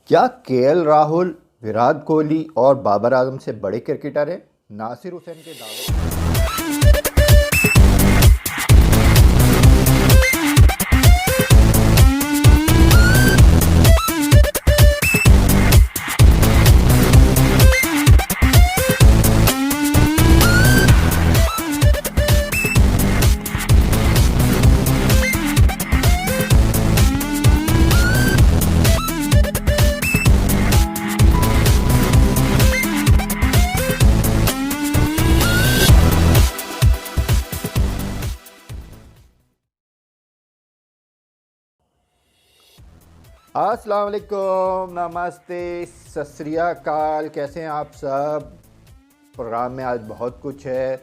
क्या केएल राहुल, विराट कोहली और बाबर आजम से बड़े क्रिकेटर हैं? नासिर हुसैन के दावे। अस्सलाम वालेकुम, नमस्ते, सत श्री अकाल। कैसे हैं आप सब? प्रोग्राम में आज बहुत कुछ है।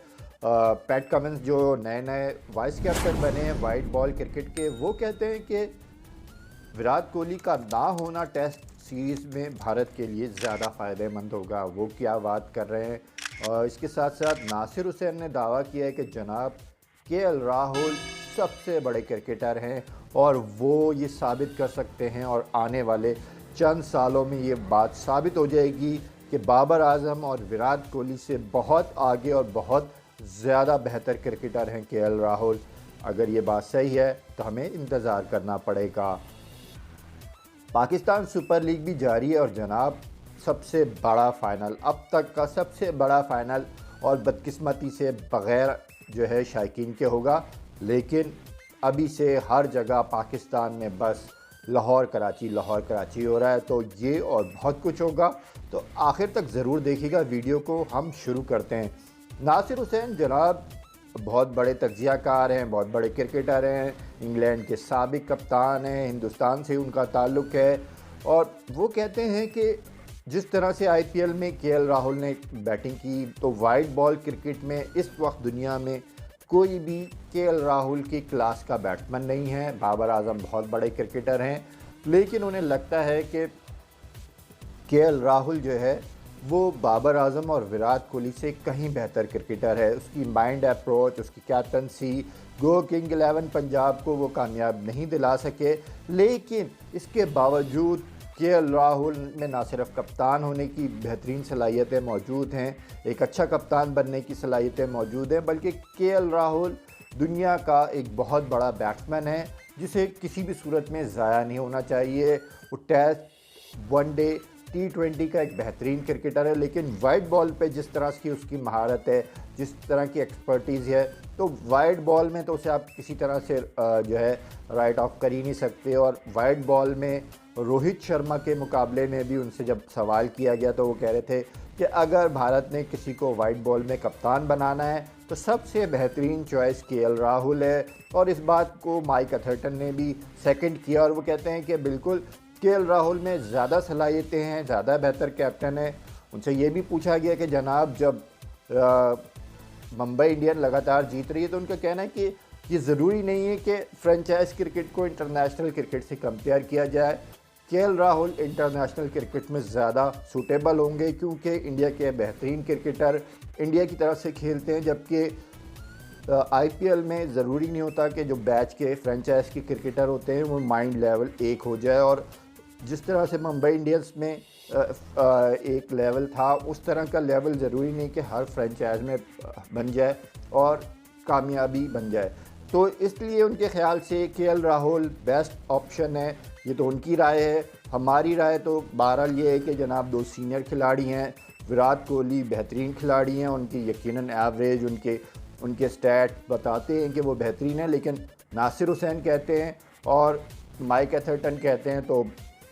पैट कमिंस जो नए नए वाइस कैप्टन बने हैं वाइट बॉल क्रिकेट के, वो कहते हैं कि विराट कोहली का ना होना टेस्ट सीरीज़ में भारत के लिए ज़्यादा फ़ायदेमंद होगा। वो क्या बात कर रहे हैं? और इसके साथ साथ नासिर हुसैन ने दावा किया है कि जनाब केएल राहुल सबसे बड़े क्रिकेटर हैं और वो ये साबित कर सकते हैं और आने वाले चंद सालों में ये बात साबित हो जाएगी कि बाबर आजम और विराट कोहली से बहुत आगे और बहुत ज़्यादा बेहतर क्रिकेटर हैं केएल राहुल। अगर ये बात सही है तो हमें इंतज़ार करना पड़ेगा। पाकिस्तान सुपर लीग भी जारी है और जनाब सबसे बड़ा फ़ाइनल, अब तक का सबसे बड़ा फ़ाइनल और बदकिस्मती से बग़ैर जो है शायकीन के होगा। लेकिन अभी से हर जगह पाकिस्तान में बस लाहौर कराची हो रहा है, तो ये और बहुत कुछ होगा। तो आखिर तक ज़रूर देखिएगा वीडियो को। हम शुरू करते हैं। नासिर हुसैन जनाब बहुत बड़े तज्ज़ियाकार हैं, बहुत बड़े क्रिकेटर हैं, इंग्लैंड के साबिक कप्तान हैं, हिंदुस्तान से उनका ताल्लुक़ है। और वो कहते हैं कि जिस तरह से आईपीएल में केएल राहुल ने बैटिंग की, तो वाइट बॉल क्रिकेट में इस वक्त दुनिया में कोई भी केएल राहुल की क्लास का बैट्समैन नहीं है। बाबर आजम बहुत बड़े क्रिकेटर हैं, लेकिन उन्हें लगता है कि केएल राहुल जो है वो बाबर आजम और विराट कोहली से कहीं बेहतर क्रिकेटर है। उसकी माइंड अप्रोच, उसकी कैप्टनसी, गो किंग 11 पंजाब को वो कामयाब नहीं दिला सके। लेकिन इसके बावजूद केएल राहुल में ना सिर्फ कप्तान होने की बेहतरीन सलाहियतें मौजूद हैं, एक अच्छा कप्तान बनने की सलाहियतें मौजूद हैं, बल्कि केएल राहुल दुनिया का एक बहुत बड़ा बैट्समैन है जिसे किसी भी सूरत में ज़ाया नहीं होना चाहिए। वो टेस्ट, वनडे, T20 का एक बेहतरीन क्रिकेटर है, लेकिन वाइट बॉल पे जिस तरह की उसकी महारत है, जिस तरह की एक्सपर्टीज़ है, तो वाइट बॉल में तो उसे आप किसी तरह से जो है राइट ऑफ कर ही नहीं सकते। और वाइट बॉल में रोहित शर्मा के मुकाबले में भी उनसे जब सवाल किया गया तो वो कह रहे थे कि अगर भारत ने किसी को वाइट बॉल में कप्तान बनाना है तो सबसे बेहतरीन चॉइस केएल राहुल है। और इस बात को माइक अथर्टन ने भी सेकंड किया और वो कहते हैं कि बिल्कुल केएल राहुल में ज़्यादा सलाहियतें हैं, ज़्यादा बेहतर कैप्टन है। उनसे ये भी पूछा गया कि जनाब जब मुंबई इंडियन लगातार जीत रही है तो उनका कहना है कि ये ज़रूरी नहीं है कि फ्रेंचाइज क्रिकेट को इंटरनेशनल क्रिकेट से कंपेयर किया जाए। केएल राहुल इंटरनेशनल क्रिकेट में ज़्यादा सूटेबल होंगे क्योंकि इंडिया के बेहतरीन क्रिकेटर इंडिया की तरफ से खेलते हैं, जबकि आईपीएल में ज़रूरी नहीं होता कि जो बैच के फ्रेंचाइज के क्रिकेटर होते हैं वो माइंड लेवल एक हो जाए। और जिस तरह से मुंबई इंडियंस में एक लेवल था, उस तरह का लेवल ज़रूरी नहीं कि हर फ्रेंचाइज में बन जाए और कामयाबी बन जाए। तो इसलिए उनके ख्याल से केएल राहुल बेस्ट ऑप्शन है। ये तो उनकी राय है। हमारी राय तो बहरहाल ये है कि जनाब दो सीनियर खिलाड़ी हैं। विराट कोहली बेहतरीन खिलाड़ी हैं, उनकी यकीनन एवरेज, उनके स्टैट बताते हैं कि वो बेहतरीन है। लेकिन नासिर हुसैन कहते हैं और माइक एथर्टन कहते हैं, तो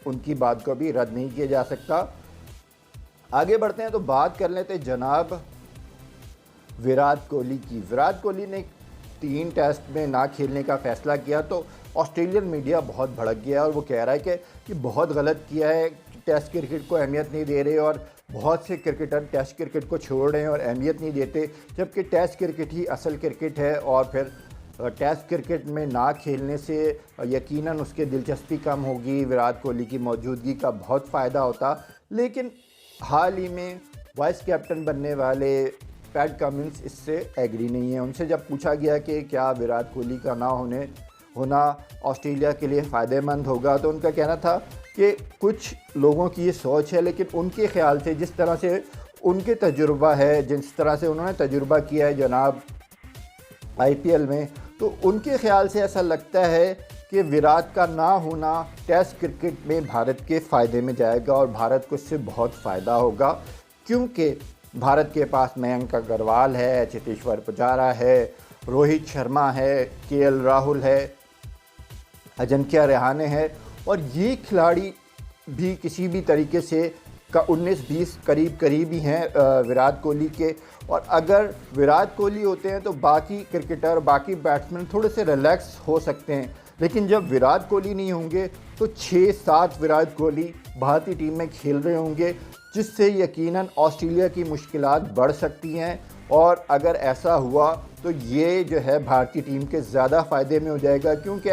उनकी बात को भी रद्द नहीं किया जा सकता। आगे बढ़ते हैं तो बात कर लेते हैं जनाब विराट कोहली की। विराट कोहली ने 3 टेस्ट में ना खेलने का फ़ैसला किया तो ऑस्ट्रेलियन मीडिया बहुत भड़क गया और वो कह रहा है कि बहुत गलत किया है, टेस्ट क्रिकेट को अहमियत नहीं दे रहे और बहुत से क्रिकेटर टेस्ट क्रिकेट को छोड़ रहे हैं और अहमियत नहीं देते, जबकि टेस्ट क्रिकेट ही असल क्रिकेट है। और फिर टेस्ट क्रिकेट में ना खेलने से यकीनन उसके दिलचस्पी कम होगी, विराट कोहली की मौजूदगी का बहुत फ़ायदा होता। लेकिन हाल ही में वाइस कैप्टन बनने वाले पैट कमिंस इससे एग्री नहीं है। उनसे जब पूछा गया कि क्या विराट कोहली का ना होना ऑस्ट्रेलिया के लिए फ़ायदेमंद होगा, तो उनका कहना था कि कुछ लोगों की ये सोच है, लेकिन उनके ख़्याल से जिस तरह से उनके तजुर्बा है, जिस तरह से उन्होंने तजुर्बा किया है जनाब आईपीएल में, तो उनके ख़्याल से ऐसा लगता है कि विराट का ना होना टेस्ट क्रिकेट में भारत के फ़ायदे में जाएगा और भारत को इससे बहुत फ़ायदा होगा, क्योंकि भारत के पास मयंक अग्रवाल है, चेतेश्वर पुजारा है, रोहित शर्मा है, केएल राहुल है, अजिंक्य रहाणे है, और ये खिलाड़ी भी किसी भी तरीके से का 19-20 करीब ही हैं विराट कोहली के। और अगर विराट कोहली होते हैं तो बाकी क्रिकेटर, बाकी बैट्समैन थोड़े से रिलैक्स हो सकते हैं, लेकिन जब विराट कोहली नहीं होंगे तो 6-7 विराट कोहली भारतीय टीम में खेल रहे होंगे, जिससे यकीनन ऑस्ट्रेलिया की मुश्किलात बढ़ सकती हैं। और अगर ऐसा हुआ तो ये जो है भारतीय टीम के ज़्यादा फ़ायदे में हो जाएगा, क्योंकि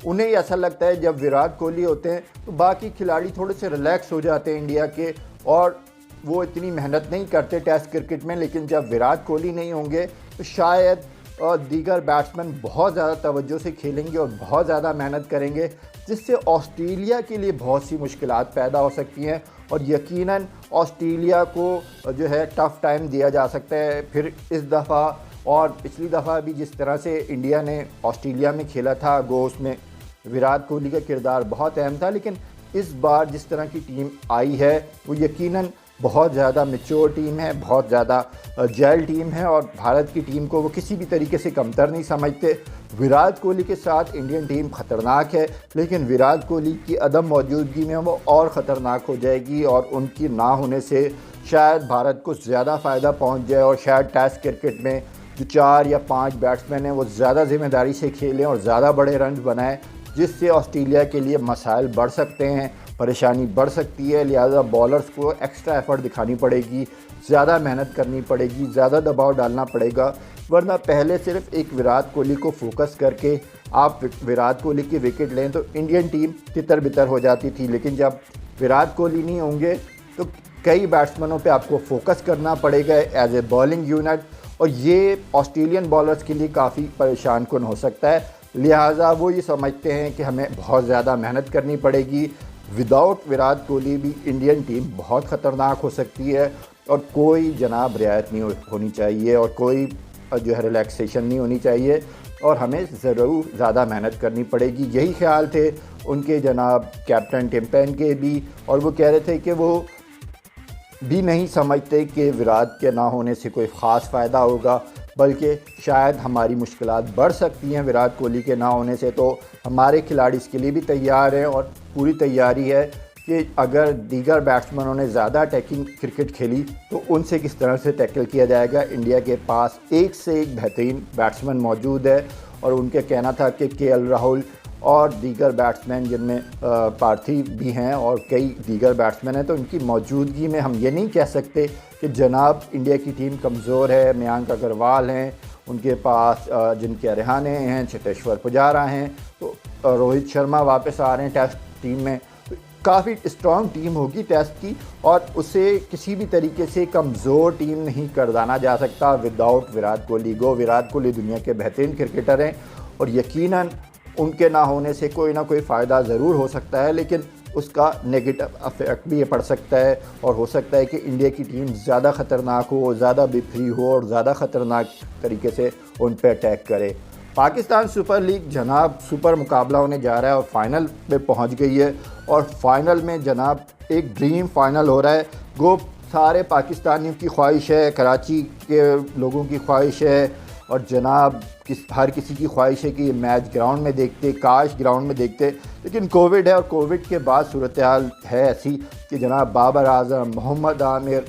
उन्हें ऐसा लगता है जब विराट कोहली होते हैं तो बाकी खिलाड़ी थोड़े से रिलैक्स हो जाते हैं इंडिया के, और वो इतनी मेहनत नहीं करते टेस्ट क्रिकेट में। लेकिन जब विराट कोहली नहीं होंगे तो शायद दीगर बैट्समैन बहुत ज़्यादा तवज्जो से खेलेंगे और बहुत ज़्यादा मेहनत करेंगे, जिससे ऑस्ट्रेलिया के लिए बहुत सी मुश्किलात पैदा हो सकती हैं और यकीनन ऑस्ट्रेलिया को जो है टफ़ टाइम दिया जा सकता है फिर इस दफ़ा। और पिछली दफ़ा भी जिस तरह से इंडिया ने ऑस्ट्रेलिया में खेला था, गो उसमें विराट कोहली का किरदार बहुत अहम था, लेकिन इस बार जिस तरह की टीम आई है वो यकीनन बहुत ज़्यादा मैच्योर टीम है, बहुत ज़्यादा जैल टीम है, और भारत की टीम को वो किसी भी तरीके से कमतर नहीं समझते। विराट कोहली के साथ इंडियन टीम ख़तरनाक है, लेकिन विराट कोहली की अदम मौजूदगी में वो और ख़तरनाक हो जाएगी, और उनकी ना होने से शायद भारत को ज़्यादा फ़ायदा पहुंच जाए, और शायद टेस्ट क्रिकेट में जो 4 या 5 बैट्समैन हैं वो ज़्यादा ज़िम्मेदारी से खेलें और ज़्यादा बड़े रन बनाएं, जिससे ऑस्ट्रेलिया के लिए मसाइल बढ़ सकते हैं, परेशानी बढ़ सकती है। लिहाजा बॉलर्स को एक्स्ट्रा एफर्ट दिखानी पड़ेगी, ज़्यादा मेहनत करनी पड़ेगी, ज़्यादा दबाव डालना पड़ेगा, वरना पहले सिर्फ एक विराट कोहली को फोकस करके आप विराट कोहली की विकेट लें तो इंडियन टीम तितर बितर हो जाती थी। लेकिन जब विराट कोहली नहीं होंगे तो कई बैट्समैनों पे आपको फोकस करना पड़ेगा एज ए बॉलिंग यूनिट, और ये ऑस्ट्रेलियन बॉलर्स के लिए काफ़ी परेशान कुन हो सकता है। लिहाजा वो ये समझते हैं कि हमें बहुत ज़्यादा मेहनत करनी पड़ेगी। विदाउट विराट कोहली भी इंडियन टीम बहुत ख़तरनाक हो सकती है, और कोई जनाब रियायत नहीं होनी चाहिए, और कोई जो है रिलैक्सेशन नहीं होनी चाहिए, और हमें ज़रूर ज़्यादा मेहनत करनी पड़ेगी। यही ख्याल थे उनके जनाब कैप्टन टिम पेन के भी, और वो कह रहे थे कि वो भी नहीं समझते कि विराट के ना होने से कोई ख़ास फ़ायदा होगा, बल्कि शायद हमारी मुश्किलात बढ़ सकती हैं विराट कोहली के ना होने से। तो हमारे खिलाड़ी इसके लिए भी तैयार हैं, और पूरी तैयारी है कि अगर दीगर बैट्समैनों ने ज़्यादा अटैकिंग क्रिकेट खेली तो उनसे किस तरह से टैकल किया जाएगा। इंडिया के पास एक से एक बेहतरीन बैट्समैन मौजूद है, और उनके कहना था कि केएल राहुल और दीगर बैट्समैन जिनमें पार्थिव भी हैं और कई दीगर बैट्समैन हैं, तो उनकी मौजूदगी में हम ये नहीं कह सकते कि जनाब इंडिया की टीम कमज़ोर है। मयंक अग्रवाल हैं, उनके पास अजिंक्य रहाणे हैं, चेतेश्वर पुजारा हैं, तो रोहित शर्मा वापस आ रहे हैं टेस्ट टीम में, तो काफ़ी स्ट्रॉन्ग टीम होगी टेस्ट की, और उसे किसी भी तरीके से कमज़ोर टीम नहीं कर दाना जा सकता विदाउट विराट कोहली। गो विराट कोहली दुनिया के बेहतरीन क्रिकेटर हैं, और यकीनन उनके ना होने से कोई ना कोई फ़ायदा ज़रूर हो सकता है, लेकिन उसका नेगेटिव इफेक्ट भी ये पड़ सकता है, और हो सकता है कि इंडिया की टीम ज़्यादा ख़तरनाक हो, ज़्यादा बिखरी हो, और ज़्यादा ख़तरनाक तरीके से उन पर अटैक करे। पाकिस्तान सुपर लीग जनाब सुपर मुकाबला होने जा रहा है, और फाइनल पे पहुंच गई है, और फाइनल में जनाब एक ड्रीम फाइनल हो रहा है। गो सारे पाकिस्तानियों की ख्वाहिश है, कराची के लोगों की ख्वाहिश है, और जनाब हर किसी की ख्वाहिश है कि ये मैच ग्राउंड में देखते, काश ग्राउंड में देखते, लेकिन कोविड है, और कोविड के बाद सूरत हाल है ऐसी कि जनाब बाबर आजम, मोहम्मद आमिर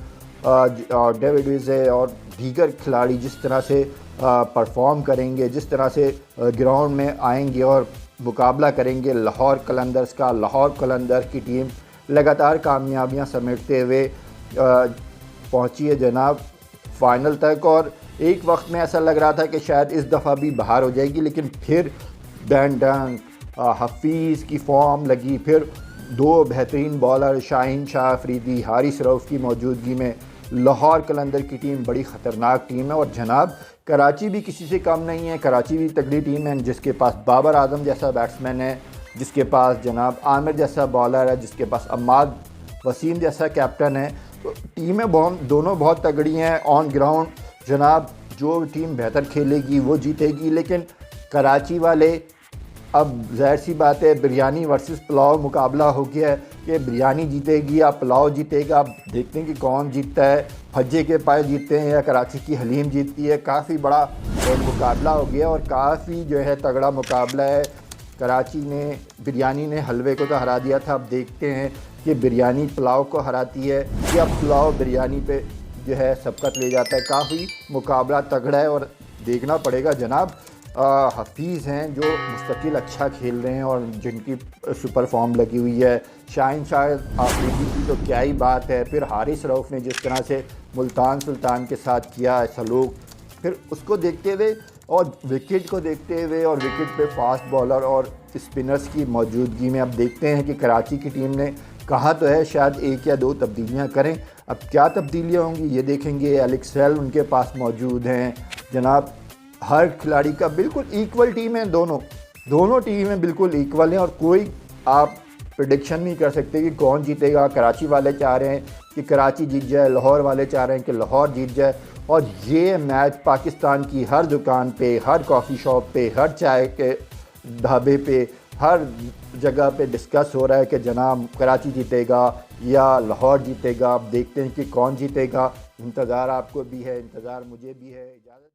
और डेविड विज़े और दीगर खिलाड़ी जिस तरह से परफॉर्म करेंगे, जिस तरह से ग्राउंड में आएंगे और मुकाबला करेंगे लाहौर कलंदर्स का, लाहौर कलंदर की टीम लगातार कामयाबियां समेटते हुए पहुंची है जनाब फाइनल तक, और एक वक्त में ऐसा लग रहा था कि शायद इस दफ़ा भी बाहर हो जाएगी, लेकिन फिर बैन डंग, हफीज़ की फॉर्म लगी, फिर 2 बेहतरीन बॉलर शाहीन शाह अफरीदी, हारिस रऊफ़ की मौजूदगी में लाहौर कलंदर की टीम बड़ी ख़तरनाक टीम है। और जनाब कराची भी किसी से कम नहीं है, कराची भी तगड़ी टीम है जिसके पास बाबर आजम जैसा बैट्समैन है, जिसके पास जनाब आमिर जैसा बॉलर है, जिसके पास अम्माद वसीम जैसा कैप्टन है। तो टीमें दोनों बहुत तगड़ी हैं। ऑन ग्राउंड जनाब जो टीम बेहतर खेलेगी वो जीतेगी, लेकिन कराची वाले, अब ज़ाहिर सी बात है बिरयानी वर्सेस पुलाव मुकाबला हो गया है कि बिरयानी जीतेगी या पुलाव जीतेगा। अब देखते हैं कि कौन जीतता है, फज्जे के पाए जीतते हैं या कराची की हलीम जीतती है। काफ़ी बड़ा मुकाबला हो गया और काफ़ी जो है तगड़ा मुकाबला है। कराची ने, बिरयानी ने हलवे को तो हरा दिया था। अब देखते हैं कि बिरयानी पुलाव को हराती है या पुलाव बिरयानी पे जो है सबकत ले जाता है। काफ़ी मुकाबला तगड़ा है और देखना पड़ेगा जनाब। हफीज़ हैं जो मुस्तकिल अच्छा खेल रहे हैं और जिनकी सुपर फॉर्म लगी हुई है। शाहीन शाह आफरीदी की तो क्या ही बात है। फिर हारिस रऊफ़ ने जिस तरह से मुल्तान सुल्तान के साथ किया है सलूक, फिर उसको देखते हुए और विकेट को देखते हुए और विकेट पे फास्ट बॉलर और स्पिनर्स की मौजूदगी में अब देखते हैं कि कराची की टीम ने कहा तो है शायद 1 या 2 तब्दीलियाँ करें। अब क्या तब्दीलियाँ होंगी ये देखेंगे। एलेक्स हेल उनके पास मौजूद हैं जनाब। हर खिलाड़ी का बिल्कुल इक्वल टीम है, दोनों टीमें बिल्कुल इक्वल हैं और कोई आप प्रेडिक्शन नहीं कर सकते कि कौन जीतेगा। कराची वाले चाह रहे हैं कि कराची जीत जाए, लाहौर वाले चाह रहे हैं कि लाहौर जीत जाए। और ये मैच पाकिस्तान की हर दुकान पे, हर कॉफ़ी शॉप पे, हर चाय के ढाबे पे, हर जगह पे डिस्कस हो रहा है कि जनाब कराची जीतेगा या लाहौर जीतेगा। अब देखते हैं कि कौन जीतेगा। इंतज़ार आपको भी है, इंतज़ार मुझे भी है। इजाज़त।